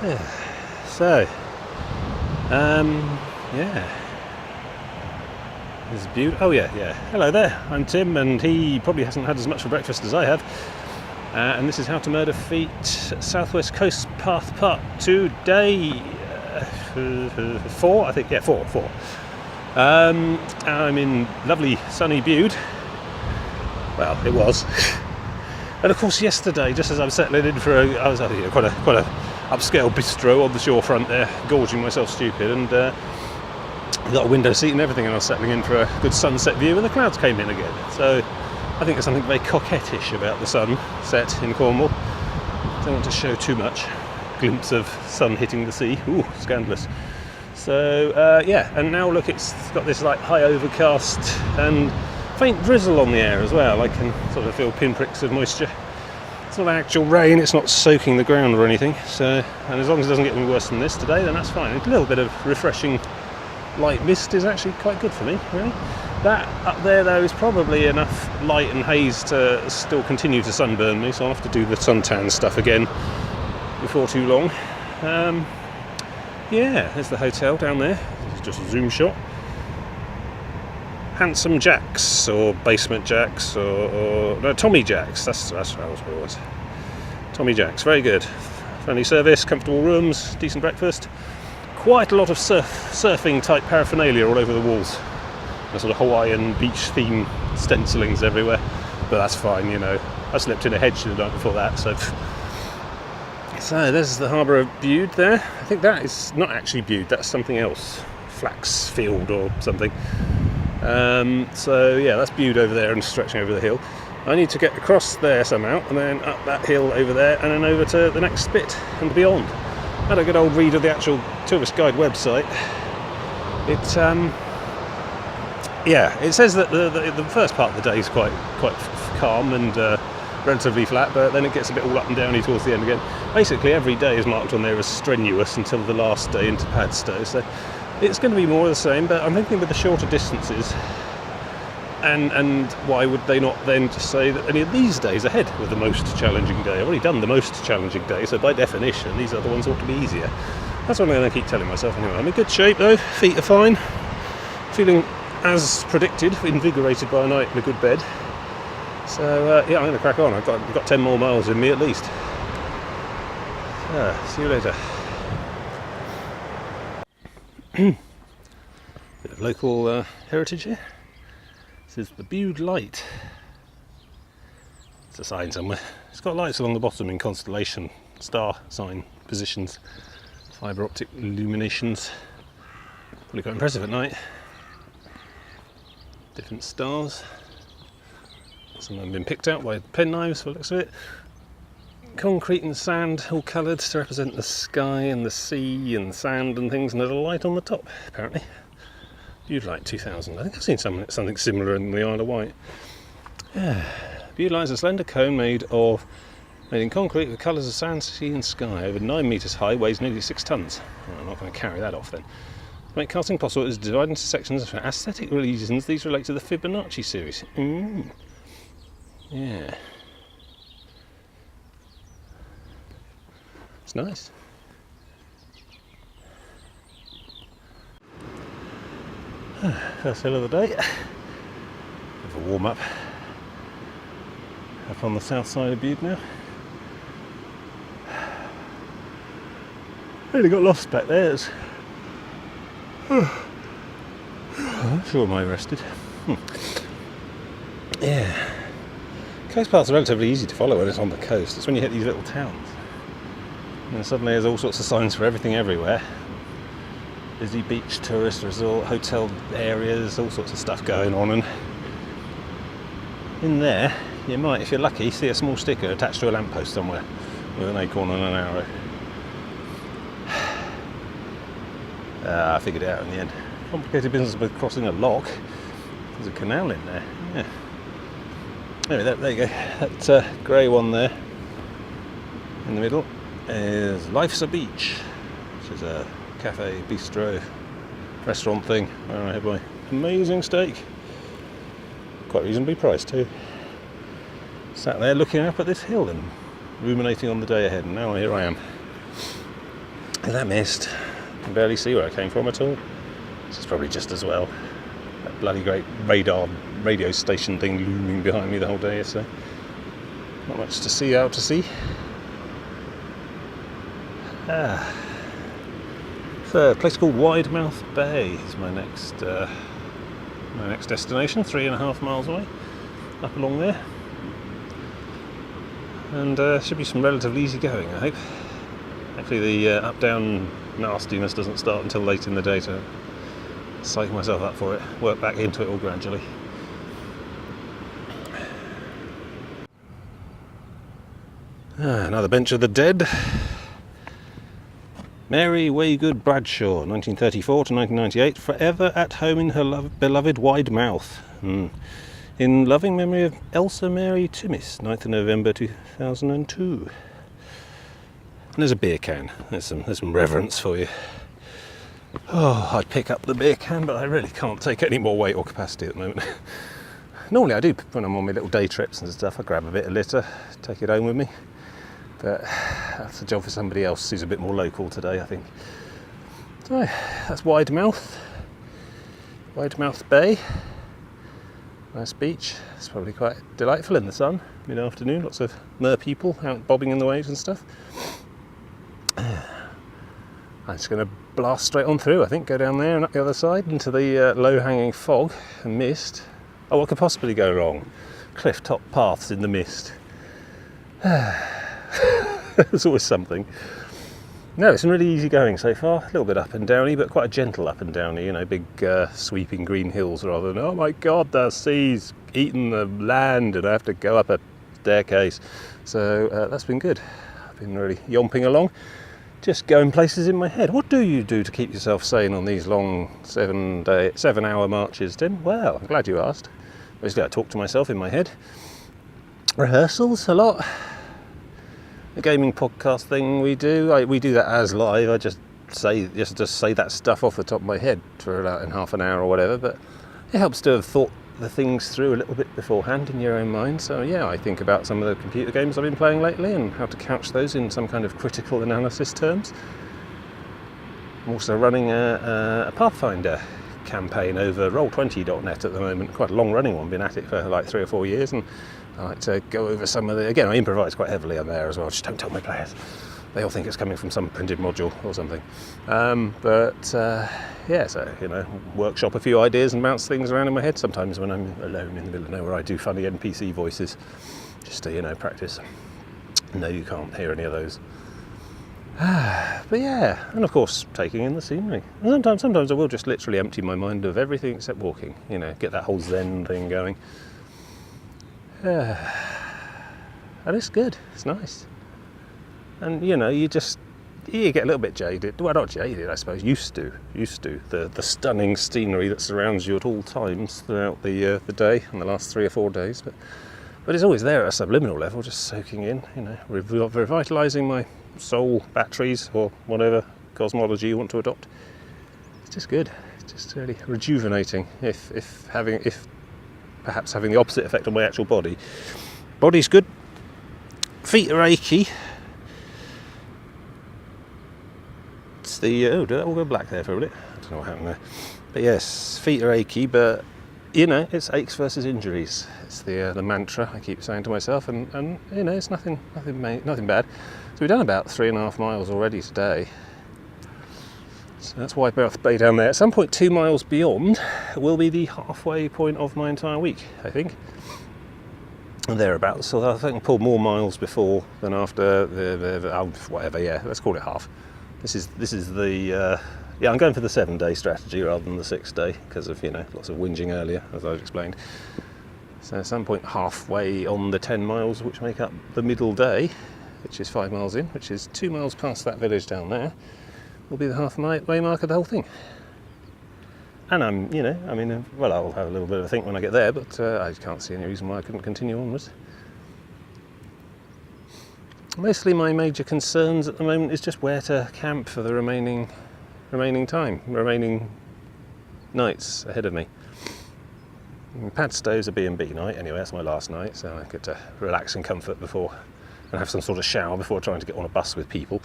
So, yeah. There's Bude. Oh yeah. Hello there, I'm Tim, and he probably hasn't had as much for breakfast as I have. And this is How to Murder Feet, Southwest Coast Path Part 2, day 4, I think. Yeah, 4. I'm in lovely sunny Bude. Well, it was. And of course, yesterday, just as I was settling in for I was quite a upscale bistro on the shorefront there, gorging myself stupid, and got a window seat and everything, and I was settling in for a good sunset view, and the clouds came in again. So I think there's something very coquettish about the sunset in Cornwall. Don't want to show too much. Glimpse of sun hitting the sea. Ooh, scandalous. So yeah, and now look, it's got this like high overcast and faint drizzle on the air as well. I can sort of feel pinpricks of moisture. It's not actual rain, it's not soaking the ground or anything. So, and as long as it doesn't get any worse than this today, then that's fine. A little bit of refreshing light mist is actually quite good for me, really. That up there though is probably enough light and haze to still continue to sunburn me, so I'll have to do the suntan stuff again before too long. Yeah, there's the hotel down there. It's just a zoom shot. Handsome Jacks, or Basement Jacks, or no, Tommy Jacks. That's what it was. Tommy Jacks, very good. Friendly service, comfortable rooms, decent breakfast. Quite a lot of surfing type paraphernalia all over the walls. A sort of Hawaiian beach theme stencilings everywhere, but that's fine, you know. I slept in a hedge the night before that, so there's the harbour of Bude there. I think that is not actually Bude, that's something else, Flaxfield or something. So yeah, that's Bude over there and stretching over the hill. I need to get across there somehow, and then up that hill over there, and then over to the next bit and beyond. I had a good old read of the actual tourist guide website. It says that the first part of the day is quite calm and relatively flat, but then it gets a bit all up and downy towards the end again. Basically, every day is marked on there as strenuous until the last day into Padstow. So it's going to be more of the same, but I'm thinking with the shorter distances, and why would they not then just say that any of these days ahead were the most challenging day? I've already done the most challenging day, so by definition these other ones ought to be easier. That's what I'm going to keep telling myself anyway. I'm in good shape though, feet are fine, feeling as predicted, invigorated by a night in a good bed. So yeah, I'm going to crack on. I've got 10 more miles in me at least. See you later. Bit of local heritage here. This is the Bude Light. It's a sign somewhere. It's got lights along the bottom in constellation star sign positions, fibre optic illuminations. Probably quite impressive at night. Different stars. Some of them have been picked out by penknives, by the looks of it. Concrete and sand, all coloured to represent the sky and the sea and sand and things, and there's a light on the top, apparently. Bude Light 2000. I think I've seen something similar in the Isle of Wight. Yeah. Bude Light is a slender cone made in concrete with colours of sand, sea and sky. Over 9 metres high, weighs nearly 6 tonnes. Well, I'm not going to carry that off then. To make casting possible, it is divided into sections for aesthetic reasons. These relate to the Fibonacci series. Yeah. It's nice. First hill of the day. Bit of a warm up. Up on the south side of Bude now. Really got lost back there. I'm sure I rested. Yeah. Coast paths are relatively easy to follow when it's on the coast. It's when you hit these little towns. And suddenly there's all sorts of signs for everything everywhere. Busy beach, tourist resort, hotel areas, all sorts of stuff going on. And in there, you might, if you're lucky, see a small sticker attached to a lamppost somewhere with an acorn and an arrow. I figured it out in the end. Complicated business with crossing a lock. There's a canal in there. Yeah. Anyway, there you go. That grey one there in the middle is Life's a Beach, which is a cafe, bistro, restaurant thing where I had my amazing steak. Quite reasonably priced too. Sat there looking up at this hill and ruminating on the day ahead, and now here I am. And that mist, I can barely see where I came from at all. This is probably just as well. That bloody great radio station thing looming behind me the whole day, so not much to see out to sea. So a place called Widemouth Bay is my next destination, 3.5 miles away, up along there. And should be some relatively easy going, I hope. Hopefully the up-down nastiness doesn't start until late in the day to psych myself up for it, work back into it all gradually. Another bench of the dead. Mary Waygood Bradshaw, 1934 to 1998, forever at home in her beloved Widemouth. In loving memory of Elsa Mary Timmis, 9th of November 2002. And there's a beer can. There's some reverence for you. Oh, I'd pick up the beer can, but I really can't take any more weight or capacity at the moment. Normally I do when I'm on my little day trips and stuff. I grab a bit of litter, take it home with me. But that's a job for somebody else who's a bit more local today, I think. So that's Widemouth Bay. Nice beach. It's probably quite delightful in the sun, mid-afternoon. Lots of mer people out bobbing in the waves and stuff. I'm just going to blast straight on through, I think, go down there and up the other side into the low-hanging fog and mist. Oh, what could possibly go wrong? Cliff-top paths in the mist. There's always something. No, it's been really easy going so far. A little bit up and downy, but quite a gentle up and downy. Big sweeping green hills rather than, oh my God, the sea's eaten the land and I have to go up a staircase. So that's been good. I've been really yomping along, just going places in my head. What do you do to keep yourself sane on these long 7-hour marches, Tim? Well, I'm glad you asked. Basically, I talk to myself in my head. Rehearsals a lot. The gaming podcast thing we do that as live. I just say that stuff off the top of my head for about in half an hour or whatever, but it helps to have thought the things through a little bit beforehand in your own mind. So yeah, I think about some of the computer games I've been playing lately and how to couch those in some kind of critical analysis terms. I'm also running a Pathfinder campaign over Roll20.net at the moment, quite a long running one, been at it for like 3 or 4 years, and I like to go over some of again, I improvise quite heavily on there as well, just don't tell my players. They all think it's coming from some printed module or something. Yeah, so, workshop a few ideas and bounce things around in my head. Sometimes when I'm alone in the middle of nowhere, I do funny NPC voices, just to, practice. No, you can't hear any of those. But yeah, and of course, taking in the scenery. And sometimes I will just literally empty my mind of everything except walking, get that whole Zen thing going. And it's good, it's nice. And you get a little bit jaded. Well, not jaded, I suppose. Used to the stunning scenery that surrounds you at all times throughout the day and the last 3 or 4 days. But it's always there at a subliminal level, just soaking in. Revitalising my soul batteries or whatever cosmology you want to adopt. It's just good. It's just really rejuvenating. If perhaps having the opposite effect on my actual body. Body's good. Feet are achy. It's the did that all go black there for a minute? I don't know what happened there. But yes, feet are achy, but it's aches versus injuries. It's the mantra I keep saying to myself, and it's nothing bad. So we've done about 3.5 miles already today. So that's Widemouth Bay down there. At some point 2 miles beyond will be the halfway point of my entire week, I think. And thereabouts. So I think I'll pull more miles before than after whatever, yeah, let's call it half. This is the I'm going for the 7-day strategy rather than the 6-day because of lots of whinging earlier, as I've explained. So at some point halfway on the 10 miles which make up the middle day, which is 5 miles in, which is 2 miles past that village down there, will be the halfway mark of the whole thing. And I'll have a little bit of a think when I get there, but I can't see any reason why I couldn't continue onwards. Mostly my major concerns at the moment is just where to camp for the remaining nights ahead of me. Padstow's a B&B night anyway, that's my last night, so I get to relax in comfort before and have some sort of shower before trying to get on a bus with people.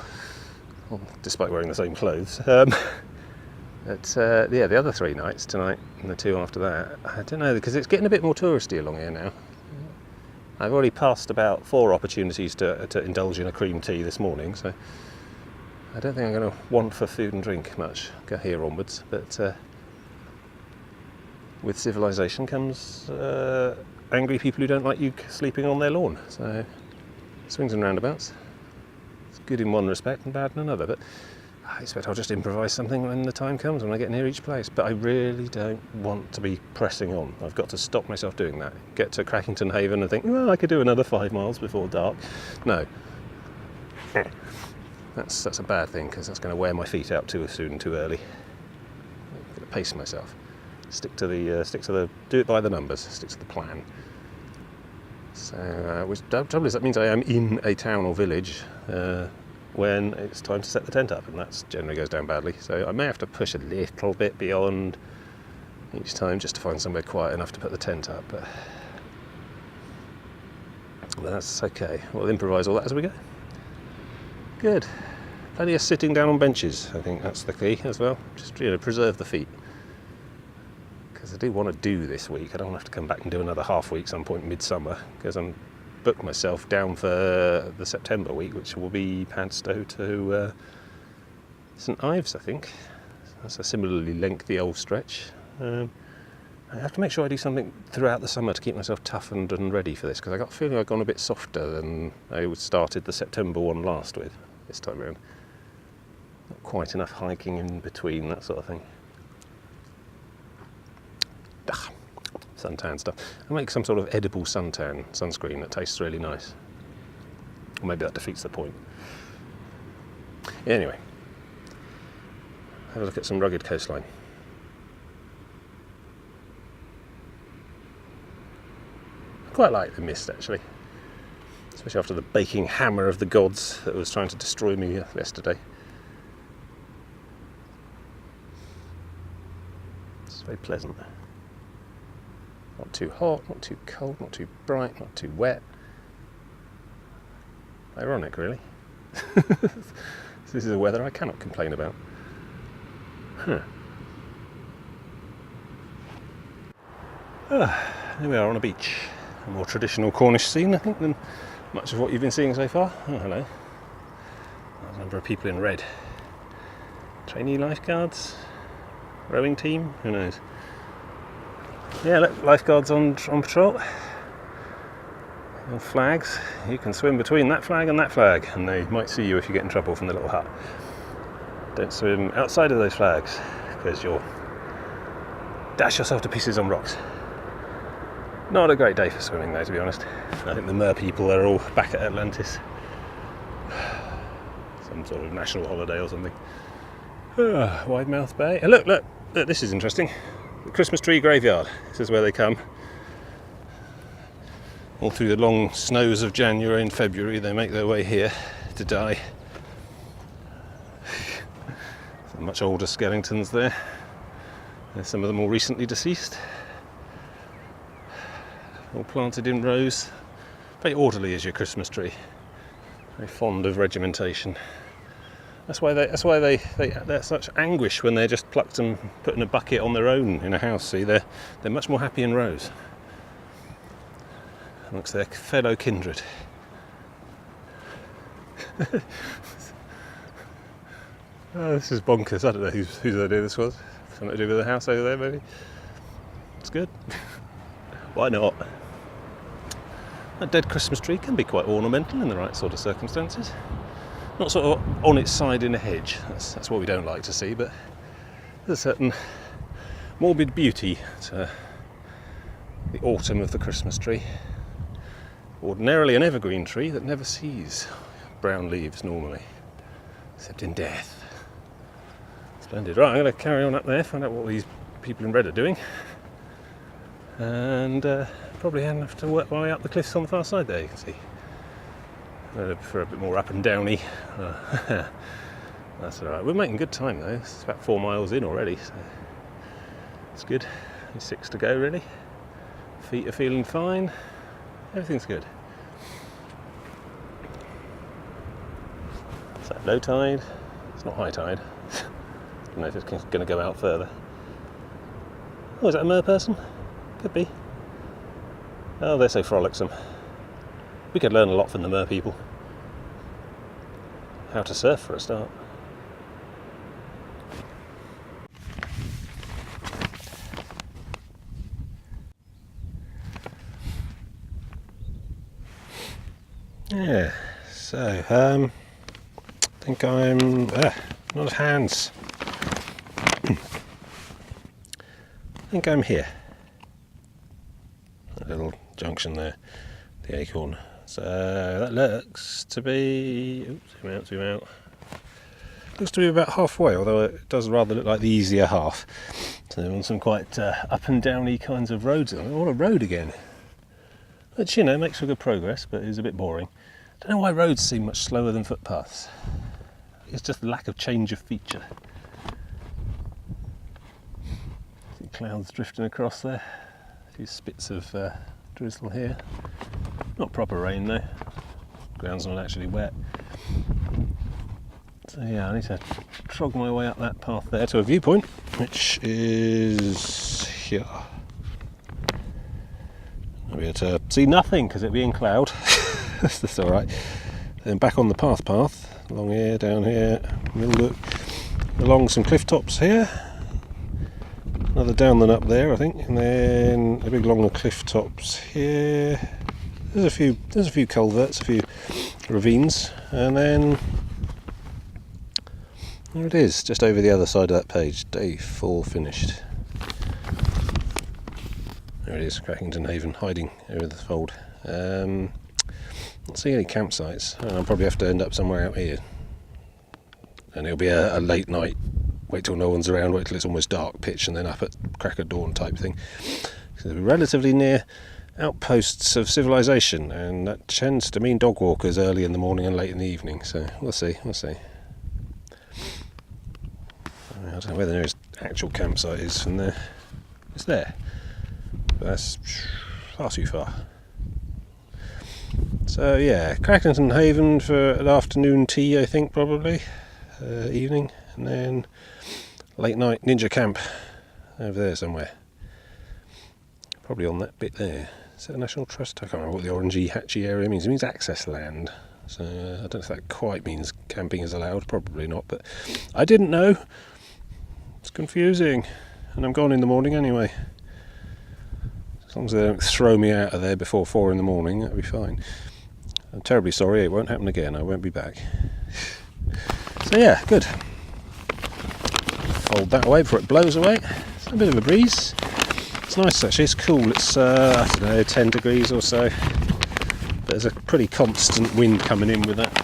well, despite wearing the same clothes. The other 3 nights, tonight and the 2 after that, I don't know, because it's getting a bit more touristy along here now. I've already passed about 4 opportunities to indulge in a cream tea this morning, so I don't think I'm going to want for food and drink much go here onwards. But with civilization comes angry people who don't like you sleeping on their lawn. So swings and roundabouts. It's good in one respect and bad in another. But I expect I'll just improvise something when the time comes, when I get near each place. But I really don't want to be pressing on. I've got to stop myself doing that. Get to Crackington Haven and think, well, I could do another 5 miles before dark. No. That's a bad thing, because that's going to wear my feet out too soon, too early. I'm going to pace myself. Stick to the do it by the numbers. Stick to the plan. So, which trouble is, that means I am in a town or village when it's time to set the tent up, and that generally goes down badly. So I may have to push a little bit beyond each time just to find somewhere quiet enough to put the tent up. But that's okay. We'll improvise all that as we go. Good. Plenty of sitting down on benches. I think that's the key as well. Just preserve the feet. Because I do want to do this week. I don't have to come back and do another half week some point midsummer, because I'm booked myself down for the September week, which will be Padstow to St Ives, I think. That's a similarly lengthy old stretch. I have to make sure I do something throughout the summer to keep myself toughened and ready for this, because I got a feeling I've gone a bit softer than I started the September one last with this time around. Not quite enough hiking in between, that sort of thing. Suntan stuff. I make some sort of edible suntan sunscreen that tastes really nice. Or maybe that defeats the point. Anyway, have a look at some rugged coastline. I quite like the mist, actually, especially after the baking hammer of the gods that was trying to destroy me yesterday. It's very pleasant. Not too hot, not too cold, not too bright, not too wet. Ironic, really. This is a weather I cannot complain about. Here we are on a beach. A more traditional Cornish scene, I think, than much of what you've been seeing so far. Oh, hello. There's a number of people in red. Trainee lifeguards? Rowing team? Who knows? Yeah, look, lifeguards on patrol. Little flags. You can swim between that flag and that flag, and they might see you if you get in trouble from the little hut. Don't swim outside of those flags, because you'll dash yourself to pieces on rocks. Not a great day for swimming, though, to be honest. I think the mer people are all back at Atlantis. Some sort of national holiday or something. Widemouth Bay. Look, this is interesting. The Christmas tree graveyard. This is where they come. All through the long snows of January and February, they make their way here to die. Some much older skeletons there. There's some of them more recently deceased. All planted in rows. Very orderly as your Christmas tree. Very fond of regimentation. That's why they're such anguish when they're just plucked and put in a bucket on their own in a house. See, they're much more happy in rows amongst their fellow kindred. Oh, this is bonkers. I don't know whose idea this was. Something to do with the house over there, maybe. It's good. Why not? A dead Christmas tree can be quite ornamental in the right sort of circumstances. Not sort of on its side in a hedge. That's what we don't like to see, but there's a certain morbid beauty to the autumn of the Christmas tree. Ordinarily an evergreen tree that never sees brown leaves normally, except in death. Splendid. Right, I'm going to carry on up there, find out what these people in red are doing, and probably have to work my way up the cliffs on the far side there, you can see. For a bit more up and downy. That's alright. We're making good time though. It's about 4 miles in already, so it's good. There's 6 to go really. Feet are feeling fine. Everything's good. It's that low tide. It's not high tide. I don't know if it's going to go out further. Oh, is that a mer person? Could be. Oh, they're so frolicsome. We could learn a lot from the mer people. How to surf for a start. Yeah, so I think I'm not hands. I think I'm here. That little junction there, the Acorn. So that looks to be. Oops, zoom out. Looks to be about halfway, although it does rather look like the easier half. So they're on some quite up and downy kinds of roads. What a road again! Which, you know, makes for good progress, but is a bit boring. Don't know why roads seem much slower than footpaths. It's just the lack of change of feature. See clouds drifting across there. A few spits of drizzle here. Not proper rain though. Ground's not actually wet. So yeah, I need to trog my way up that path there to a viewpoint, which is here. I'll be able to see nothing because it'll be in cloud. That's alright. Then back on the path, along here, down here, we'll look along some cliff tops here. Another down than up there, I think, and then a big long the cliff tops here. There's a few culverts, a few ravines, and then there it is, just over the other side of that page. Day 4 finished. There it is, Crackington Haven, hiding over the fold. Not seeing any campsites. I'll probably have to end up somewhere out here. And it'll be a late night, wait till no one's around, wait till it's almost dark pitch, and then up at crack of dawn type thing. So it'll be relatively near outposts of civilization, and that tends to mean dog walkers early in the morning and late in the evening. So we'll see. I don't know where the nearest actual campsite is from there. It's there. But that's far too far. So yeah, Crackington Haven for an afternoon tea, I think, probably. Evening. And then late night ninja camp over there somewhere. Probably on that bit there. Is that a National Trust? I can't remember what the orangey hatchy area means. It means access land. So I don't know if that quite means camping is allowed. Probably not, but I didn't know. It's confusing. And I'm gone in the morning anyway. As long as they don't throw me out of there before 4 in the morning, that'll be fine. I'm terribly sorry, it won't happen again. I won't be back. So yeah, good. Fold that away before it blows away. It's a bit of a breeze. It's nice actually, it's cool. It's, I don't know, 10 degrees or so. But there's a pretty constant wind coming in with that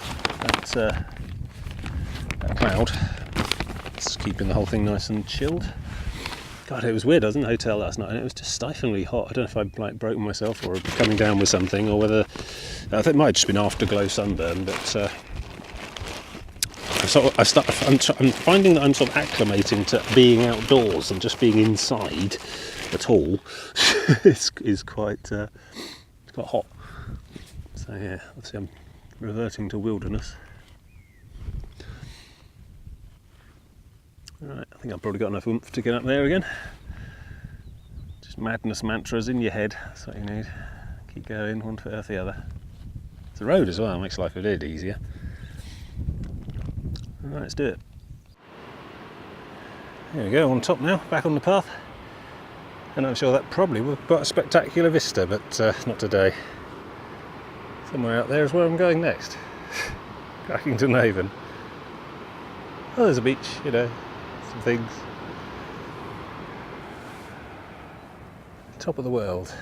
cloud. It's keeping the whole thing nice and chilled. God, it was weird. I was in the hotel last night and it was just stiflingly hot. I don't know if I'd like broken myself or coming down with something, or whether I think it might have just been afterglow sunburn. But I'm finding that I'm sort of acclimating to being outdoors, and just being inside at all is quite hot. So yeah, obviously I'm reverting to wilderness. Right, I think I've probably got enough oomph to get up there again. Just madness mantras in your head, that's what you need. Keep going, one foot after the other. It's a road as well, makes life a little easier. Right, let's do it. There we go, on top now, back on the path. And I'm sure that probably would have got a spectacular vista, but not today. Somewhere out there is where I'm going next. Crackington Haven. Oh, there's a beach, you know, some things. Top of the world.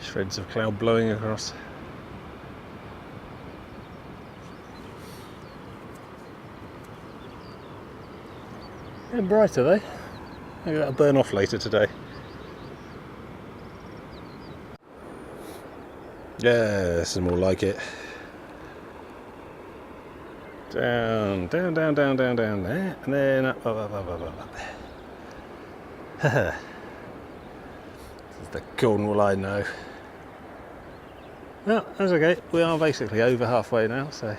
Shreds of cloud blowing across. They're brighter though. Maybe that'll burn off later today. Yeah, this is more like it. Down, down, down, down, down, down there, and then up, up, up, up, up, up, up. This is the Cornwall I know. Well, that's okay. We are basically over halfway now, so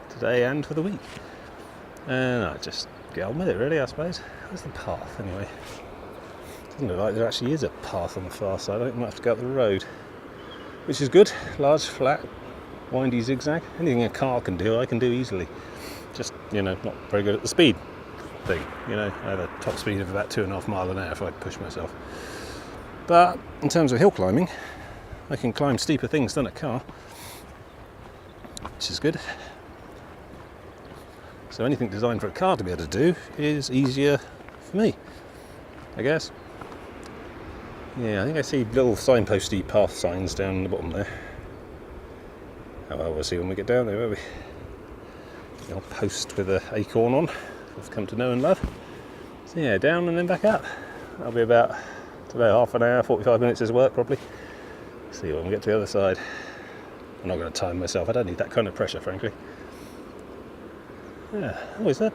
today and for the week. And I just get on with it, really, I suppose. Where's the path, anyway? Doesn't look like there actually is a path on the far side. I think I might have to go up the road, which is good. Large, flat, windy zigzag. Anything a car can do, I can do easily. Just, not very good at the speed thing. I have a top speed of about 2.5 miles an hour if I push myself. But in terms of hill climbing, I can climb steeper things than a car, which is good. So anything designed for a car to be able to do is easier for me, I guess. Yeah, I think I see little signposty path signs down the bottom there. Oh, well, we'll see when we get down there, won't we? Little post with an acorn on, I've come to know and love. So yeah, down and then back up. That'll be about half an hour, 45 minutes is work probably. See when we get to the other side. I'm not going to time myself, I don't need that kind of pressure, frankly. Yeah. Oh, is it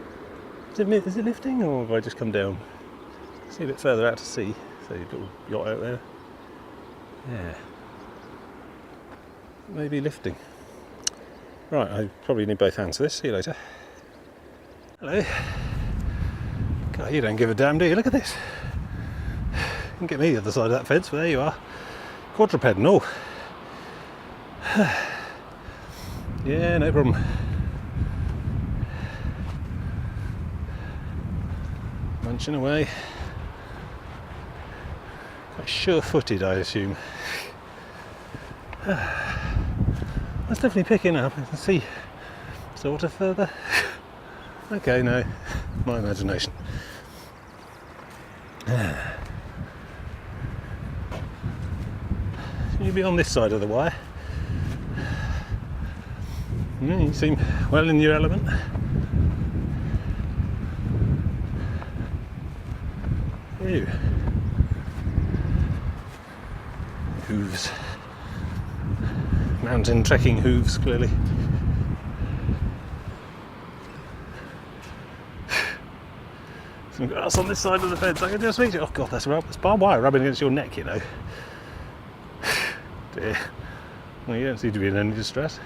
lifting, or have I just come down? See a bit further out to sea. So you've got a yacht out there. Yeah. Maybe lifting. Right, I probably need both hands for this. See you later. Hello. God, you don't give a damn, do you? Look at this. You can get me the other side of that fence, but there you are. Quadruped and all. Yeah, no problem. Munching away. Quite sure-footed, I assume. That's definitely picking up. I can see sort of further. Okay, no, my imagination. You'll be on this side of the wire. You seem well in your element. Ew. Hooves. Mountain trekking hooves, clearly. Some grass on this side of the fence. I can just reach it. Oh god, that's barbed wire rubbing against your neck, Dear. Well, you don't seem to be in any distress.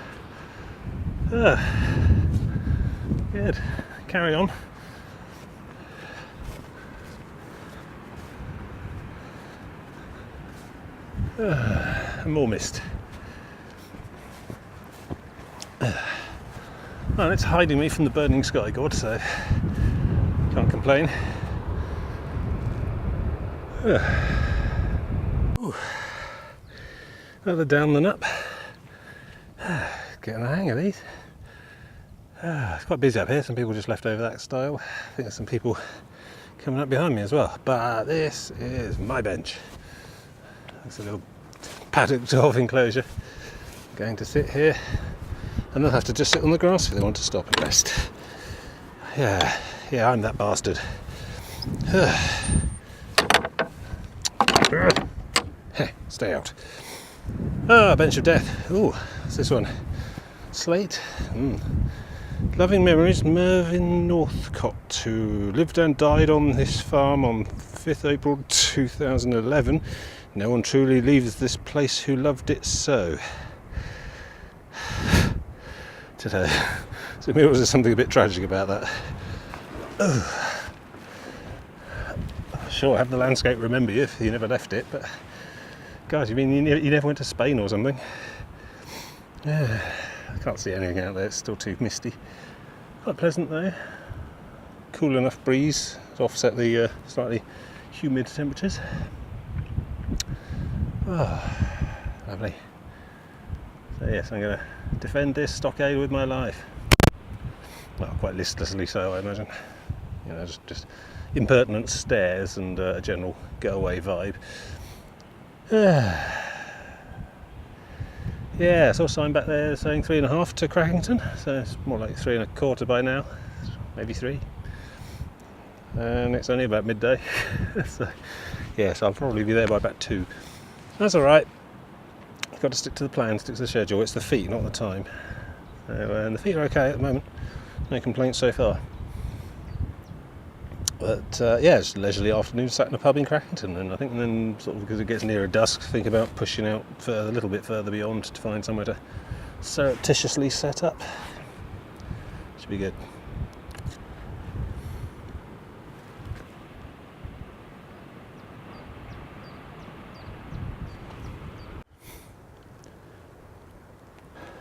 Good. Carry on. More mist. Well, it's hiding me from the burning sky god, so can't complain. Further down than up. Getting the hang of these. It's quite busy up here. Some people just left over that style. I think there's some people coming up behind me as well. But this is my bench. It's a little paddocked off enclosure. I'm going to sit here, and they'll have to just sit on the grass if they want to stop and rest. Yeah, I'm that bastard. Hey, stay out. Bench of death. Ooh, what's this one? Slate. Loving memories, Mervyn Northcott, who lived and died on this farm on 5th April 2011. No one truly leaves this place who loved it so. Today. So maybe there's something a bit tragic about that. Sure, have the landscape remember you if you never left it, but guys, you mean you never went to Spain or something? Yeah, I can't see anything out there, it's still too misty. Quite pleasant though. Cool enough breeze to offset the slightly humid temperatures. Oh, lovely. So yes, I'm going to defend this stockade with my life. Well, quite listlessly so, I imagine. Just impertinent stares and a general go-away vibe. Yeah, I saw a sign back there saying 3.5 to Crackington, so it's more like 3.25 by now, maybe 3. And it's only about midday, so yes, I'll probably be there by about 2. That's alright. I've got to stick to the plan, stick to the schedule. It's the feet, not the time. So, and the feet are okay at the moment. No complaints so far. But yeah, it's a leisurely afternoon sat in a pub in Crackington, and I think then sort of because it gets nearer dusk, think about pushing out further, a little bit further beyond to find somewhere to surreptitiously set up. Should be good.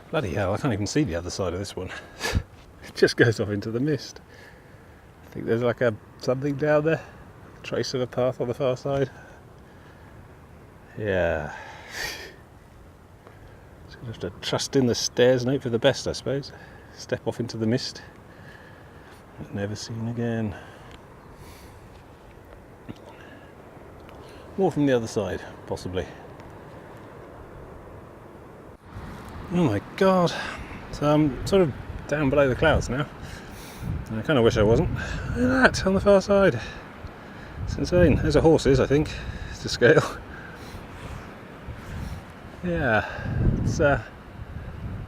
Bloody hell, I can't even see the other side of this one. It just goes off into the mist. I think there's like something down there, a trace of a path on the far side. Yeah. Just gonna have to trust in the stairs and hope for the best, I suppose. Step off into the mist. Never seen again. More from the other side, possibly. Oh my god. So I'm sort of down below the clouds now. I kind of wish I wasn't. Look at that on the far side. It's insane. There's a horses, I think, to scale. Yeah, it's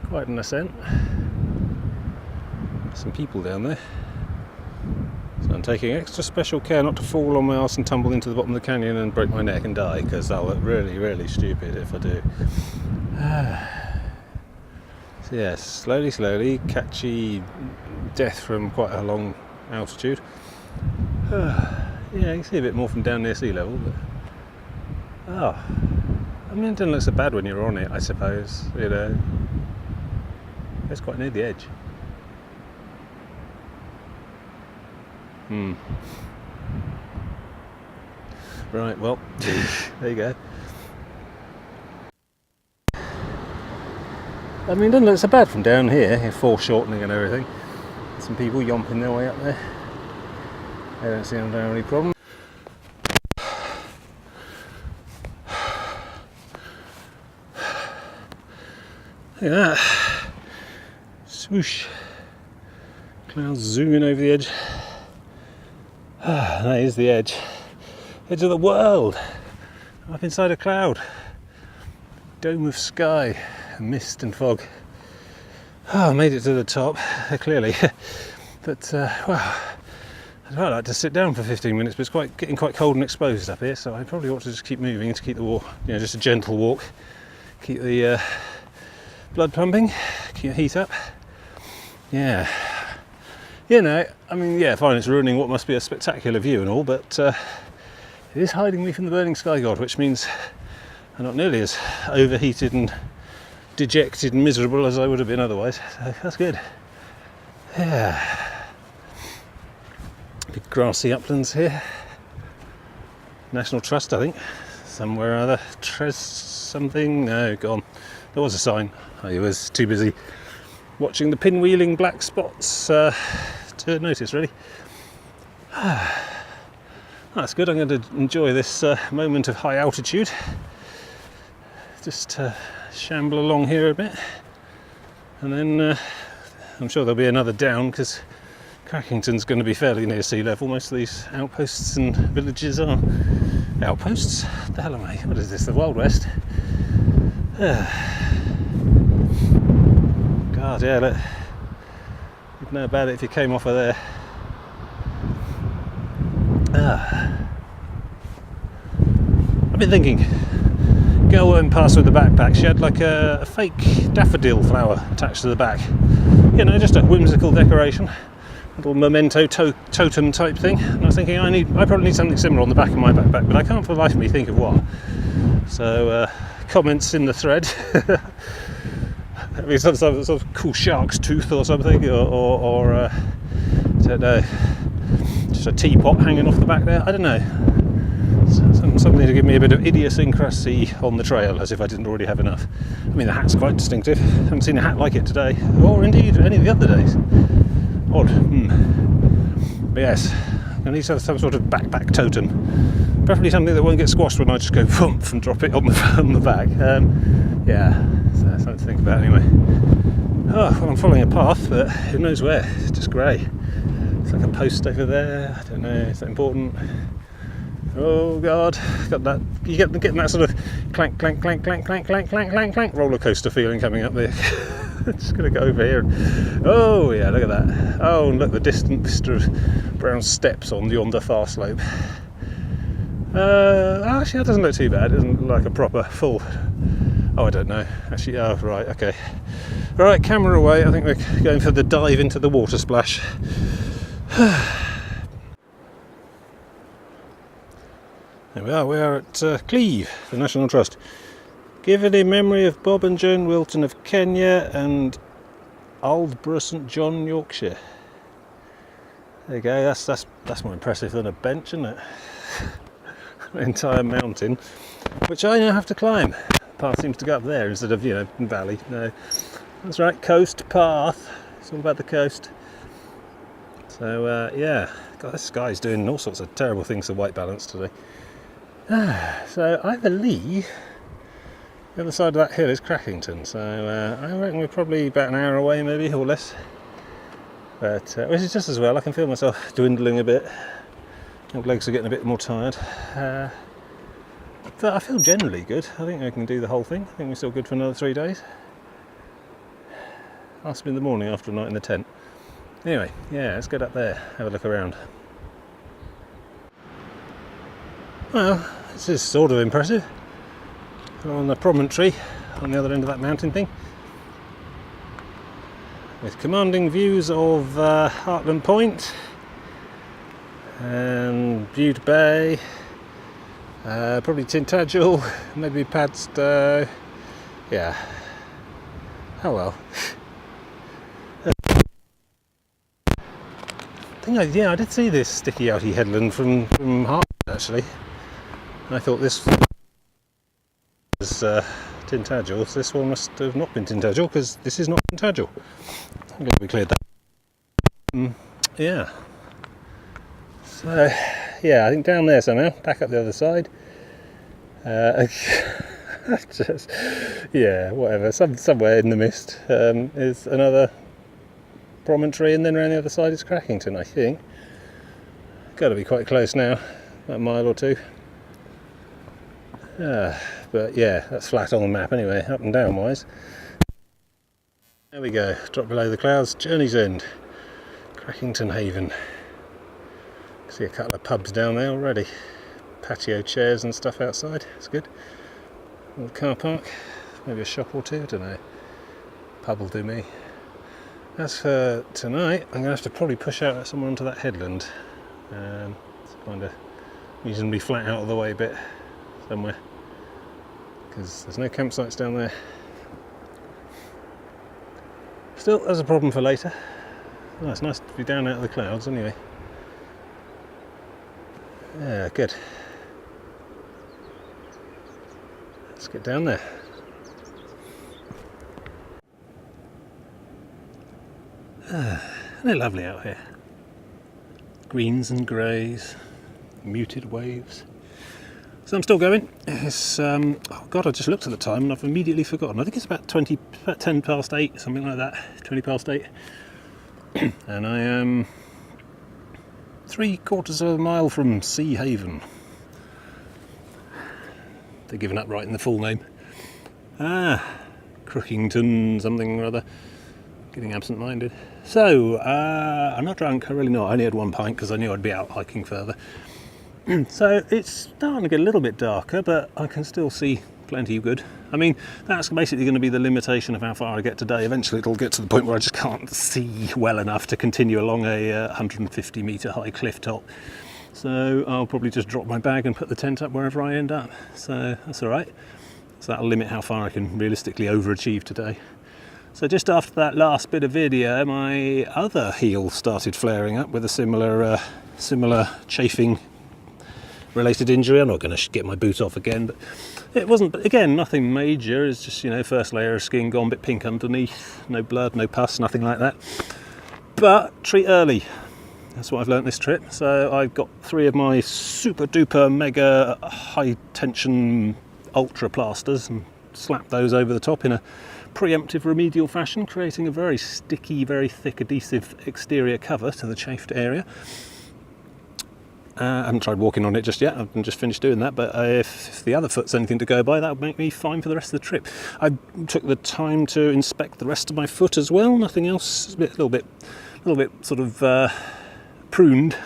quite an ascent. Some people down there. So I'm taking extra special care not to fall on my arse and tumble into the bottom of the canyon and break my neck and die, because I'll look really, really stupid if I do. So yes, slowly, catchy death from quite a long altitude. Yeah, you can see a bit more from down near sea level, but I mean, it doesn't look so bad when you're on it, I suppose. You know, it's quite near the edge. Right, well, there you go. I mean, it doesn't look so bad from down here, foreshortening and everything. Some people yomping their way up there. They don't seem to have any problem. Look at that. Swoosh. Clouds zooming over the edge. That is the edge. Edge of the world. Up inside a cloud. Dome of sky. Mist and fog. I made it to the top, clearly. But, well, I'd quite like to sit down for 15 minutes, but it's getting quite cold and exposed up here, so I probably ought to just keep moving to keep the walk, you know, just a gentle walk. Keep the blood pumping, keep the heat up. Yeah. You know, I mean, yeah, fine, it's ruining what must be a spectacular view and all, but it is hiding me from the burning sky god, which means I'm not nearly as overheated and dejected and miserable as I would have been otherwise. So that's good. Yeah. Big grassy uplands here. National Trust, I think. Somewhere or other. Something? No, gone. There was a sign. I was too busy watching the pinwheeling black spots to notice, really. That's good. I'm going to enjoy this moment of high altitude. Just shamble along here a bit, and then I'm sure there'll be another down, because Crackington's going to be fairly near sea level. Most of these outposts and villages are outposts. What the hell am I? What is this? The Wild West? God, yeah, look. You'd know about it if you came off of there. I've been thinking, girl went past with the backpack. She had like a fake daffodil flower attached to the back. You know, just a whimsical decoration, little memento totem type thing. And I was thinking, I probably need something similar on the back of my backpack, but I can't for the life of me think of what. So comments in the thread. I mean, some sort of cool shark's tooth or something, or I don't know, just a teapot hanging off the back there. I don't know. Something to give me a bit of idiosyncrasy on the trail, as if I didn't already have enough. I mean, the hat's quite distinctive. I haven't seen a hat like it today, or indeed any of the other days. Odd. But yes, I need to have some sort of backpack totem. Preferably something that won't get squashed when I just go thump and drop it on the back. Yeah, so something to think about anyway. Oh, well, I'm following a path, but who knows where? It's just grey. It's like a post over there. I don't know. Is that important? Oh God, got that. You getting that sort of clank, clank, clank, clank, clank, clank, clank, clank, clank roller coaster feeling coming up there. Just going to go over here. Oh yeah, look at that. Oh, and look, the distant vista of brown steps on yonder far slope. Actually, that doesn't look too bad. It doesn't look like a proper full... Oh, I don't know. Actually, oh, right, okay. Right, camera away. I think we're going for the dive into the water splash. There we are. We are at Cleve, the National Trust. Given in memory of Bob and Joan Wilton of Kenya and Aldborough St John, Yorkshire. There you go. That's more impressive than a bench, isn't it? An entire mountain, which I now have to climb. Path seems to go up there instead of, valley. No, that's right, coast path. It's all about the coast. So yeah, God, this guy's doing all sorts of terrible things to white balance today. So I believe the other side of that hill is Crackington. So I reckon we're probably about an hour away, maybe, or less. But which is just as well. I can feel myself dwindling a bit. My legs are getting a bit more tired. But I feel generally good. I think I can do the whole thing. I think we're still good for another 3 days. Ask me in the morning after a night in the tent. Anyway, yeah, let's get up there, have a look around. Well, this is sort of impressive. We're on the promontory on the other end of that mountain thing, with commanding views of Hartland Point and Bude Bay. Probably Tintagel, maybe Padstow. Yeah. Oh well. I did see this sticky outy headland from Hartland actually. I thought this was Tintagel, so this one must have not been Tintagel because this is not Tintagel. I'm going to be cleared that. Yeah. So. Yeah, I think down there somehow, back up the other side. Just, yeah, whatever. Somewhere in the mist is another promontory, and then around the other side is Crackington, I think. Got to be quite close now, about a mile or two. But yeah, that's flat on the map anyway, up and down wise. There we go, drop below the clouds, Journey's End, Crackington Haven. See a couple of pubs down there already. Patio chairs and stuff outside. It's good. Little car park. Maybe a shop or two. I don't know. Pub will do me. As for tonight, I'm going to have to probably push out somewhere onto that headland. It's kind of reasonably flat out of the way a bit somewhere. Because there's no campsites down there. Still, there's a problem for later. Oh, it's nice to be down out of the clouds anyway. Yeah, good. Let's get down there. Isn't it lovely out here? Greens and greys, muted waves. So I'm still going. It's oh God, I just looked at the time and I've immediately forgotten. I think it's about 10 past 8, something like that. 20 past 8. And I am 3/4 of a mile from Sea Haven. They're giving up writing the full name. Crookington something or other. Getting absent-minded. So, I'm not drunk, I'm really not. I only had 1 pint because I knew I'd be out hiking further. So it's starting to get a little bit darker, but I can still see plenty good. I mean, that's basically going to be the limitation of how far I get today. Eventually it'll get to the point where I just can't see well enough to continue along a 150 metre high cliff top. So I'll probably just drop my bag and put the tent up wherever I end up. So that's alright. So that'll limit how far I can realistically overachieve today. So just after that last bit of video, my other heel started flaring up with a similar chafing related injury. I'm not going to get my boot off again, but it wasn't, again, nothing major. It's just, first layer of skin gone a bit pink underneath, no blood, no pus, nothing like that. But treat early. That's what I've learnt this trip. So I've got 3 of my super duper mega high tension ultra plasters and slapped those over the top in a preemptive remedial fashion, creating a very sticky, very thick adhesive exterior cover to the chafed area. I haven't tried walking on it just yet. I've just finished doing that. But if the other foot's anything to go by, that would make me fine for the rest of the trip. I took the time to inspect the rest of my foot as well. Nothing else. A little bit sort of pruned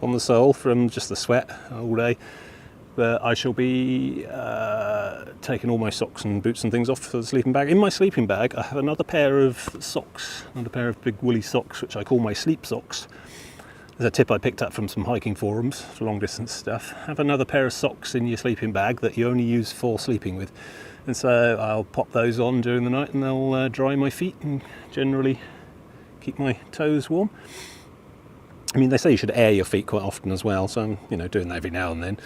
on the sole from just the sweat all day. But I shall be taking all my socks and boots and things off for the sleeping bag. In my sleeping bag, I have another pair of socks, another pair of big woolly socks, which I call my sleep socks. There's a tip I picked up from some hiking forums for long distance stuff. Have another pair of socks in your sleeping bag that you only use for sleeping with. And so I'll pop those on during the night and they'll dry my feet and generally keep my toes warm. I mean, they say you should air your feet quite often as well, so I'm doing that every now and then.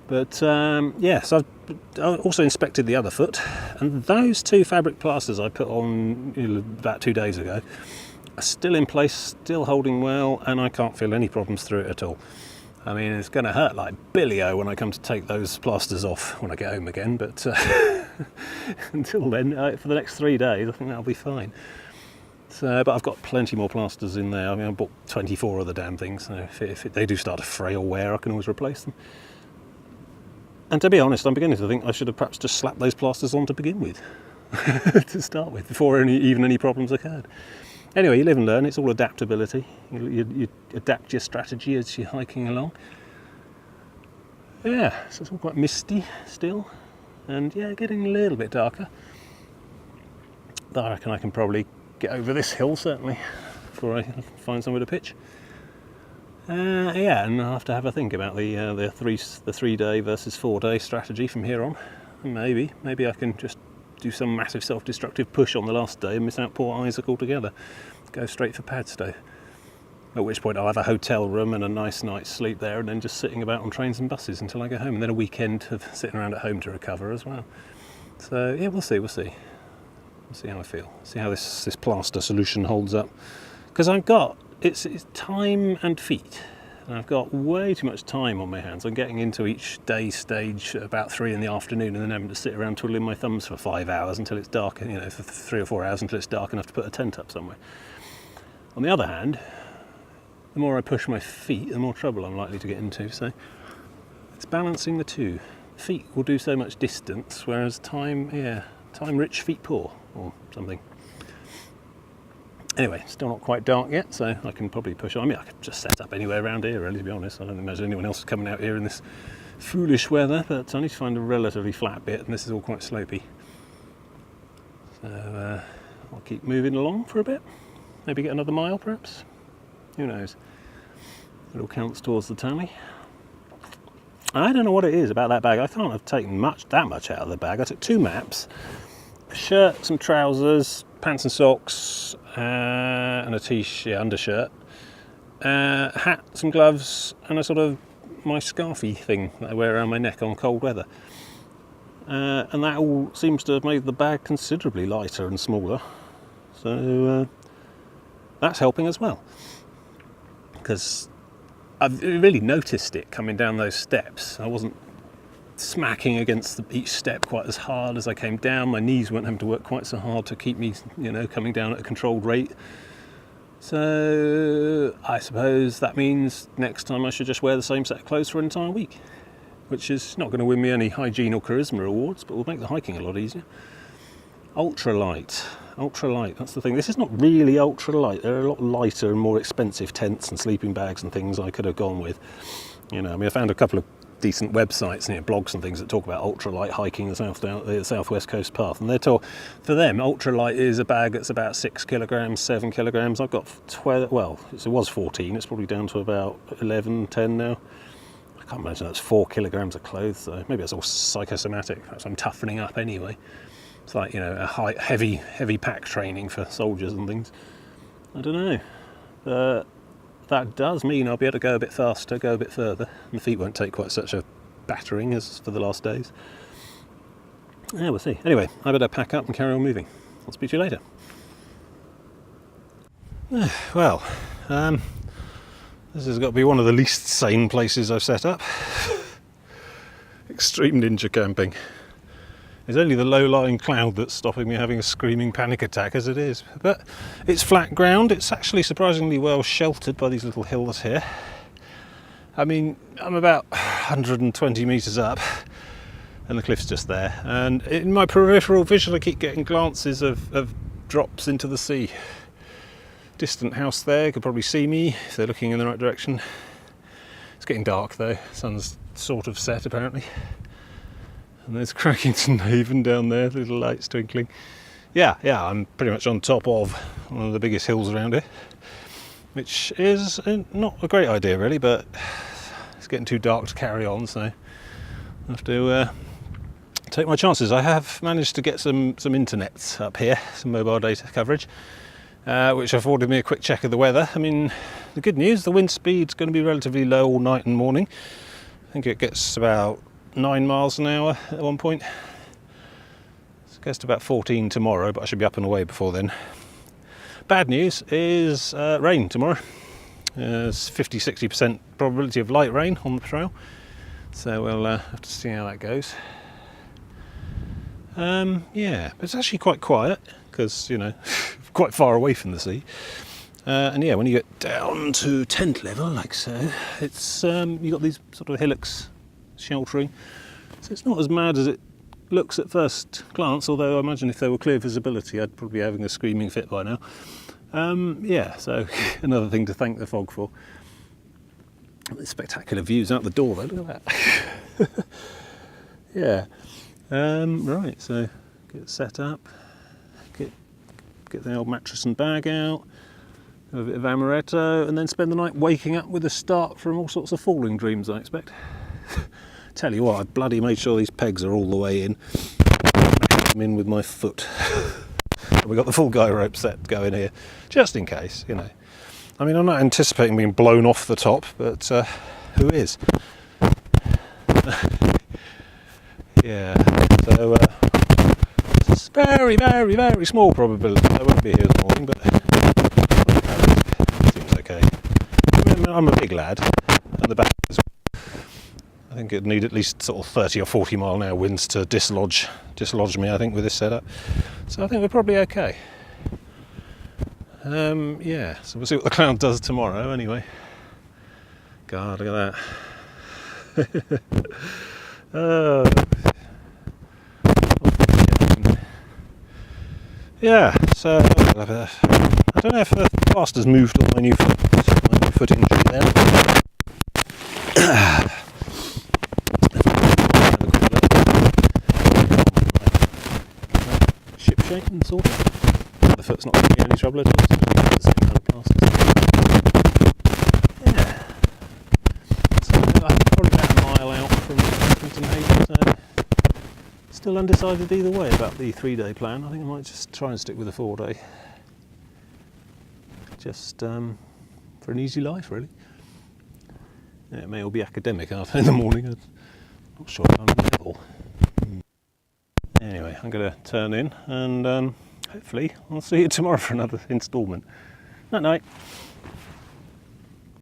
But so I also inspected the other foot, and those 2 fabric plasters I put on about 2 days ago are still in place, still holding well, and I can't feel any problems through it at all. I mean, it's going to hurt like Billy-O when I come to take those plasters off when I get home again, but until then, for the next 3 days, I think that'll be fine. So, but I've got plenty more plasters in there. I mean, I bought 24 of the damn things, so if they do start to fray or wear, I can always replace them. And to be honest, I'm beginning to think I should have perhaps just slapped those plasters on to begin with, to start with, before even any problems occurred. Anyway, you live and learn. It's all adaptability. You adapt your strategy as you're hiking along. Yeah, so it's all quite misty still, and yeah, getting a little bit darker. But I reckon I can probably get over this hill certainly before I find somewhere to pitch. And I'll have to have a think about the 3 day versus 4 day strategy from here on. Maybe I can just do some massive self-destructive push on the last day and miss out poor Isaac altogether. Go straight for Padstow. At which point I'll have a hotel room and a nice night's sleep there, and then just sitting about on trains and buses until I go home, and then a weekend of sitting around at home to recover as well. So yeah, we'll see. We'll see how I feel. See how this plaster solution holds up. Because it's time and feet. And I've got way too much time on my hands. I'm getting into each day stage at about 3 in the afternoon and then having to sit around twiddling my thumbs for 5 hours until it's dark, for 3 or 4 hours until it's dark enough to put a tent up somewhere. On the other hand, the more I push my feet, the more trouble I'm likely to get into. So it's balancing the two. Feet will do so much distance, whereas time rich, feet poor, or something. Anyway, still not quite dark yet, so I can probably push on. I mean, I could just set up anywhere around here, really, to be honest. I don't imagine anyone else is coming out here in this foolish weather, but I need to find a relatively flat bit, and this is all quite slopey. So I'll keep moving along for a bit. Maybe get another mile, perhaps. Who knows? It all counts towards the tally. I don't know what it is about that bag. I can't have taken that much out of the bag. I took 2 maps, a shirt, some trousers, pants and socks, and a t-shirt, undershirt, a hat, some gloves, and a sort of my scarfy thing that I wear around my neck on cold weather. And that all seems to have made the bag considerably lighter and smaller. So that's helping as well. Because I've really noticed it coming down those steps. I wasn't smacking against each step quite as hard as I came down. My knees weren't having to work quite so hard to keep me, coming down at a controlled rate. So I suppose that means next time I should just wear the same set of clothes for an entire week, which is not going to win me any hygiene or charisma awards, but will make the hiking a lot easier. Ultralight, that's the thing. This is not really ultralight. There are a lot lighter and more expensive tents and sleeping bags and things I could have gone with. I found a couple of decent websites, blogs and things that talk about ultralight hiking the southwest coast path, and they're told for them ultralight is a bag that's about 6 kilograms, 7 kilograms. I've got 12. Well, it was 14. It's probably down to about 11, 10 now. I can't imagine that's 4 kilograms of clothes, so maybe it's all psychosomatic. Perhaps I'm toughening up anyway. It's like, a heavy pack training for soldiers and things. I don't know. That does mean I'll be able to go a bit faster, go a bit further. My feet won't take quite such a battering as for the last days. Yeah, we'll see. Anyway, I better pack up and carry on moving. I'll speak to you later. Well, this has got to be one of the least sane places I've set up. Extreme ninja camping. It's only the low-lying cloud that's stopping me having a screaming panic attack as it is. But it's flat ground. It's actually surprisingly well sheltered by these little hills here. I mean, I'm about 120 metres up and the cliff's just there, and in my peripheral vision I keep getting glances of drops into the sea. Distant house there could probably see me if they're looking in the right direction. It's getting dark though, sun's sort of set apparently. And there's Crackington Haven down there, little lights twinkling. Yeah, I'm pretty much on top of one of the biggest hills around here, which is not a great idea really, but it's getting too dark to carry on, so I have to take my chances. I have managed to get some internet up here, some mobile data coverage, which afforded me a quick check of the weather. I mean, the good news, the wind speed's going to be relatively low all night and morning. I think it gets about 9 miles an hour at one point. It gets to about 14 tomorrow, but I should be up and away before then. Bad news is rain tomorrow. There's 50-60% probability of light rain on the trail, so we'll have to see how that goes. Yeah, but it's actually quite quiet because, you know, quite far away from the sea. And yeah, when you get down to tent level, like so, it's you've got these sort of hillocks sheltering, so it's not as mad as it looks at first glance, although I imagine if there were clear visibility I'd probably be having a screaming fit by now. Yeah, so another thing to thank the fog for. The spectacular views out the door though, look at that. Yeah. Right, so get set up, get the old mattress and bag out, have a bit of amaretto, and then spend the night waking up with a start from all sorts of falling dreams, I expect. Tell you what, I bloody made sure these pegs are all the way in. I'm in with my foot. We've got the full guy rope set going here, just in case, you know. I mean, I'm not anticipating being blown off the top, but who is? Yeah, so it's very, very, very small probability I won't be here this morning, but it seems okay. I mean, I'm a big lad, and the back is, I think it'd need at least sort of 30 or 40 mile an hour winds to dislodge me, I think, with this setup. So I think we're probably okay. Yeah, so we'll see what the cloud does tomorrow anyway. God, look at that. Yeah, so I don't know if the plaster's moved on my new foot injury there. Ship shape and sort of. The foot's not giving me any trouble at all. So it's the same kind of plaster. Yeah. So I'm probably about a mile out from Crackington Haven, so still undecided either way about the 3-day plan. I think I might just try and stick with a 4-day. Just for an easy life, really. Yeah, it may all be academic after in the morning. I'm not sure if I'm level. Anyway, I'm going to turn in and hopefully I'll see you tomorrow for another instalment. Night night.